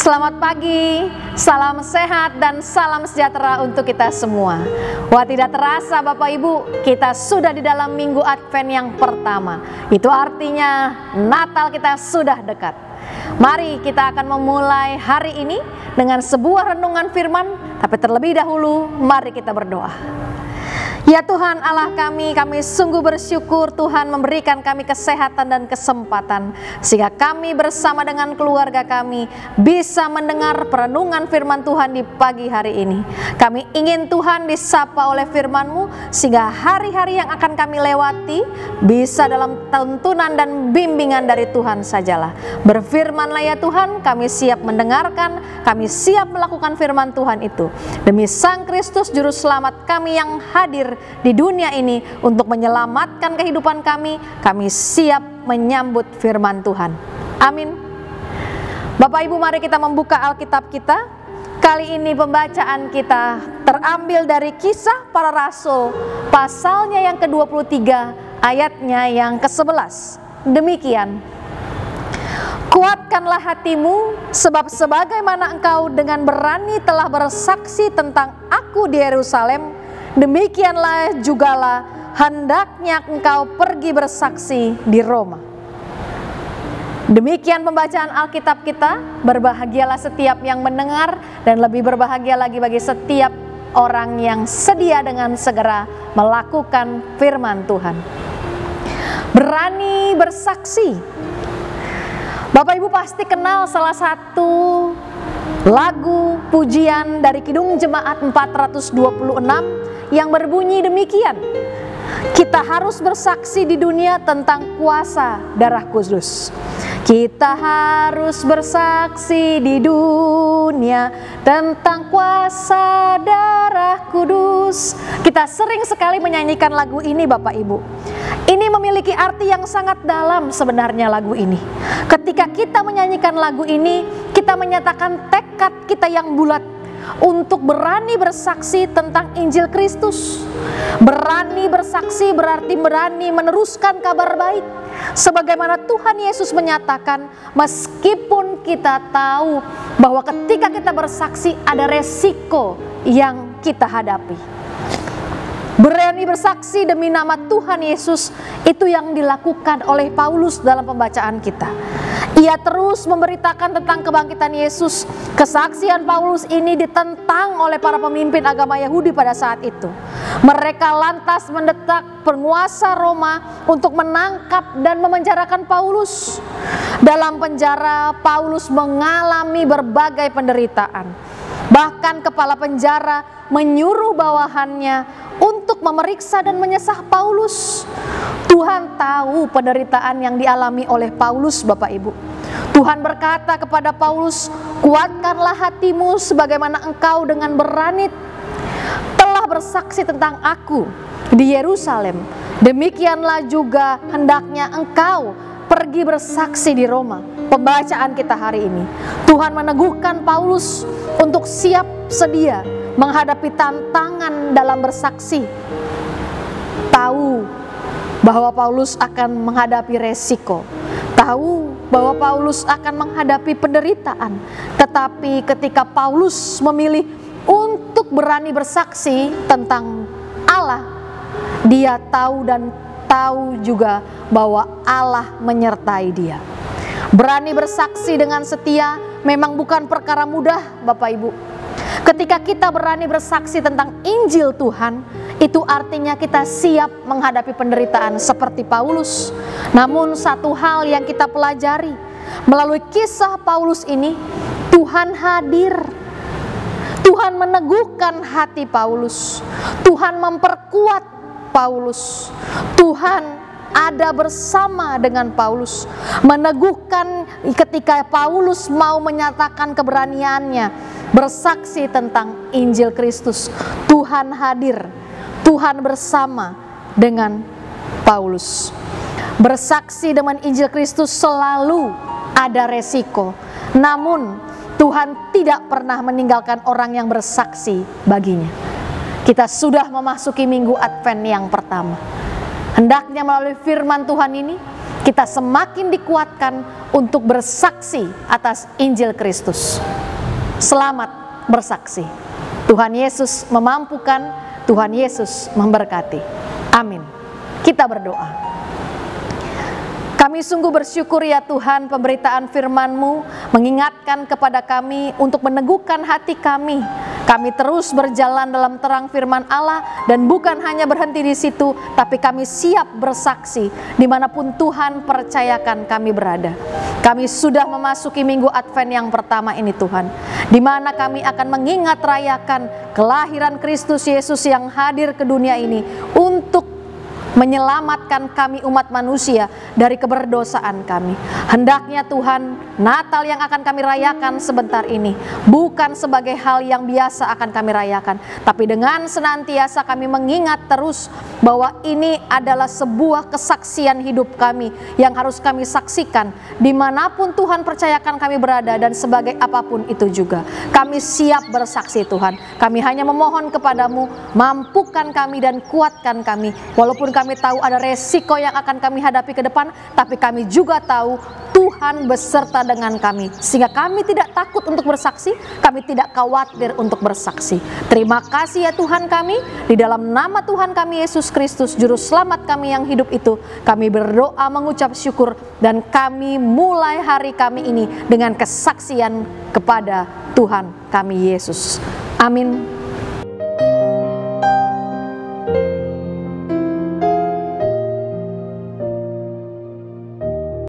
Selamat pagi, salam sehat dan salam sejahtera untuk kita semua. Wah, tidak terasa Bapak Ibu, kita sudah di dalam minggu Advent yang pertama. Itu artinya Natal kita sudah dekat. Mari kita akan memulai hari ini dengan sebuah renungan firman. Tapi terlebih dahulu, mari kita berdoa. Ya Tuhan Allah kami sungguh bersyukur Tuhan memberikan kami kesehatan dan kesempatan sehingga kami bersama dengan keluarga kami bisa mendengar perenungan firman Tuhan di pagi hari ini. Kami ingin Tuhan disapa oleh firman-Mu sehingga hari-hari yang akan kami lewati bisa dalam tuntunan dan bimbingan dari Tuhan sajalah. Berfirmanlah ya Tuhan, kami siap mendengarkan, kami siap melakukan firman Tuhan itu. Demi Sang Kristus Juru Selamat kami yang hadir di dunia ini untuk menyelamatkan kehidupan kami siap menyambut firman Tuhan. Amin. Bapak Ibu, mari kita membuka Alkitab kita. Kali ini pembacaan kita terambil dari Kisah Para Rasul, pasalnya yang ke-23, ayatnya yang ke-11. Demikian. Kuatkanlah hatimu, sebab sebagaimana engkau dengan berani telah bersaksi tentang aku di Yerusalem, demikianlah jugalah hendaknya engkau pergi bersaksi di Roma. Demikian pembacaan Alkitab kita. Berbahagialah setiap yang mendengar dan lebih berbahagia lagi bagi setiap orang yang sedia dengan segera melakukan firman Tuhan. Berani bersaksi. Bapak Ibu pasti kenal salah satu lagu pujian dari Kidung Jemaat 426 yang berbunyi demikian. Kita harus bersaksi di dunia tentang kuasa darah kudus. Kita harus bersaksi di dunia tentang kuasa darah kudus. Kita sering sekali menyanyikan lagu ini Bapak Ibu. Ini memiliki arti yang sangat dalam sebenarnya lagu ini. Ketika kita menyanyikan lagu ini, kita menyatakan tekad kita yang bulat untuk berani bersaksi tentang Injil Kristus. Berani bersaksi berarti berani meneruskan kabar baik. Sebagaimana Tuhan Yesus menyatakan, meskipun kita tahu bahwa ketika kita bersaksi ada resiko yang kita hadapi. Berani bersaksi demi nama Tuhan Yesus, itu yang dilakukan oleh Paulus dalam pembacaan kita. Ia terus memberitakan tentang kebangkitan Yesus. Kesaksian Paulus ini ditentang oleh para pemimpin agama Yahudi pada saat itu. Mereka lantas mendesak penguasa Roma untuk menangkap dan memenjarakan Paulus. Dalam penjara, Paulus mengalami berbagai penderitaan. Bahkan kepala penjara menyuruh bawahannya untuk memeriksa dan menyesah Paulus. Tuhan tahu penderitaan yang dialami oleh Paulus, Bapak Ibu. Tuhan berkata kepada Paulus, kuatkanlah hatimu sebagaimana engkau dengan berani telah bersaksi tentang aku di Yerusalem. Demikianlah juga hendaknya engkau pergi bersaksi di Roma. Pembacaan kita hari ini, Tuhan meneguhkan Paulus untuk siap sedia menghadapi tantangan dalam bersaksi. Tahu bahwa Paulus akan menghadapi resiko. Tahu bahwa Paulus akan menghadapi penderitaan. Tetapi ketika Paulus memilih untuk berani bersaksi tentang Allah, dia tahu dan tahu juga bahwa Allah menyertai dia. Berani bersaksi dengan setia memang bukan perkara mudah Bapak Ibu. Ketika kita berani bersaksi tentang Injil Tuhan, itu artinya kita siap menghadapi penderitaan seperti Paulus. Namun satu hal yang kita pelajari melalui kisah Paulus ini, Tuhan hadir. Tuhan meneguhkan hati Paulus. Tuhan memperkuat Paulus. Tuhan ada bersama dengan Paulus, meneguhkan ketika Paulus mau menyatakan keberaniannya bersaksi tentang Injil Kristus. Tuhan hadir, Tuhan bersama dengan Paulus. Bersaksi dengan Injil Kristus selalu ada resiko, namun Tuhan tidak pernah meninggalkan orang yang bersaksi baginya. Kita sudah memasuki minggu Advent yang pertama. Hendaknya melalui firman Tuhan ini kita semakin dikuatkan untuk bersaksi atas Injil Kristus. Selamat bersaksi. Tuhan Yesus memampukan, Tuhan Yesus memberkati. Amin. Kita berdoa. Kami sungguh bersyukur ya Tuhan, pemberitaan firman-Mu mengingatkan kepada kami untuk meneguhkan hati kami. Kami terus berjalan dalam terang firman Allah dan bukan hanya berhenti di situ, tapi kami siap bersaksi dimanapun Tuhan percayakan kami berada. Kami sudah memasuki minggu Advent yang pertama ini Tuhan, di mana kami akan mengingat rayakan kelahiran Kristus Yesus yang hadir ke dunia ini untuk menyelamatkan kami umat manusia dari keberdosaan kami. Hendaknya Tuhan, Natal yang akan kami rayakan sebentar ini bukan sebagai hal yang biasa akan kami rayakan, tapi dengan senantiasa kami mengingat terus bahwa ini adalah sebuah kesaksian hidup kami yang harus kami saksikan dimanapun Tuhan percayakan kami berada, dan sebagai apapun itu juga kami siap bersaksi Tuhan. Kami hanya memohon kepadamu, mampukan kami dan kuatkan kami, walaupun kami tahu ada resiko yang akan kami hadapi ke depan, tapi kami juga tahu Tuhan beserta dengan kami, sehingga kami tidak takut untuk bersaksi, kami tidak khawatir untuk bersaksi. Terima kasih ya Tuhan kami, di dalam nama Tuhan kami Yesus Kristus, Juru Selamat kami yang hidup itu, kami berdoa mengucap syukur, dan kami mulai hari kami ini dengan kesaksian kepada Tuhan kami Yesus. Amin.